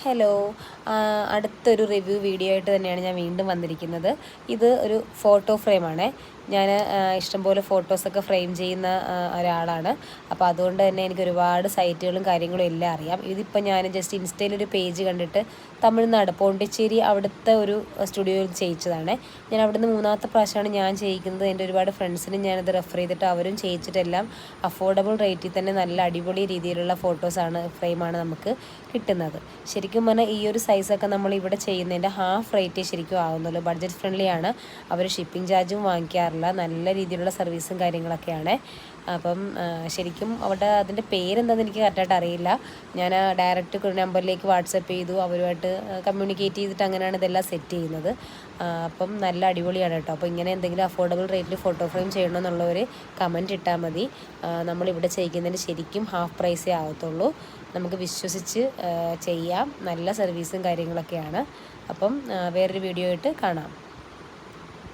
Hello, അടുത്തൊരു review video ആയിട്ട് തന്നെയാണ് ഞാൻ വീണ്ടും വന്നിരിക്കുന്നത്. ഇത് ഒരു ഫോട്ടോ ഫ്രെയിമാണേ. ഞാൻ ഇഷ്ടംപോലെ ഫോട്ടോസൊക്കെ ഫ്രെയിം ചെയ്യുന്ന ഒരാളാണ്. അപ്പോൾ അതുകൊണ്ട് തന്നെ എനിക്ക് ഒരുപാട് സൈറ്റുകളും കാര്യങ്ങളും എല്ലാം അറിയാം. ഇതിപ്പോൾ ഞാൻ ജസ്റ്റ് ഇൻസ്റ്റയിലൊരു പേജ് കണ്ടിട്ട് തമിഴ്നാട് പോണ്ടിച്ചേരി അവിടുത്തെ ഒരു സ്റ്റുഡിയോയിൽ ചെയ്യിച്ചതാണ്. ഞാൻ അവിടുന്ന് 3ാമത്തെ പ്രാവശ്യമാണ് ഞാൻ ചെയ്യിക്കുന്നത്. എൻ്റെ ഒരുപാട് ഫ്രണ്ട്സിനും ഞാനത് റെഫർ ചെയ്തിട്ട് അവരും ചെയ്യിച്ചിട്ടെല്ലാം അഫോർഡബിൾ റേറ്റിൽ തന്നെ നല്ല അടിപൊളി രീതിയിലുള്ള ഫോട്ടോസാണ് ഫ്രെയിമാണ് നമുക്ക് കിട്ടുന്നത്. ശരിക്കും പറഞ്ഞാൽ ഈ ഒരു സൈസൊക്കെ നമ്മൾ ഇവിടെ ചെയ്യുന്നതിൻ്റെ ഹാഫ് റേറ്റേ ശരിക്കും ആവുന്നുള്ളൂ. ബഡ്ജറ്റ് ഫ്രണ്ട്ലി ആണ്. അവർ ഷിപ്പിംഗ് ചാർജും വാങ്ങിക്കാറില്ല. നല്ല രീതിയിലുള്ള സർവീസും കാര്യങ്ങളൊക്കെയാണ്. അപ്പം ശരിക്കും അവിടെ അതിൻ്റെ പേരെന്താണെന്ന് എനിക്ക് കറക്റ്റായിട്ട് അറിയില്ല. ഞാൻ ഡയറക്റ്റ് നമ്പറിലേക്ക് വാട്സപ്പ് ചെയ്തു, അവരുമായിട്ട് കമ്മ്യൂണിക്കേറ്റ് ചെയ്തിട്ട് അങ്ങനെയാണ് ഇതെല്ലാം സെറ്റ് ചെയ്യുന്നത്. അപ്പം നല്ല അടിപൊളിയാണ് കേട്ടോ. അപ്പോൾ ഇങ്ങനെ എന്തെങ്കിലും അഫോർഡബിൾ റേറ്റിൽ ഫോട്ടോ ഫ്രെയിം ചെയ്യണമെന്നുള്ളവർ കമൻറ്റ് ഇട്ടാൽ മതി. നമ്മളിവിടെ ചെയ്യിക്കുന്നതിന് ശരിക്കും ഹാഫ് പ്രൈസേ ആവത്തുള്ളൂ. നമുക്ക് വിശ്വസിച്ച് ചെയ്യാം. നല്ല സർവീസും കാര്യങ്ങളൊക്കെയാണ്. അപ്പം വേറൊരു വീഡിയോ ആയിട്ട് കാണാം.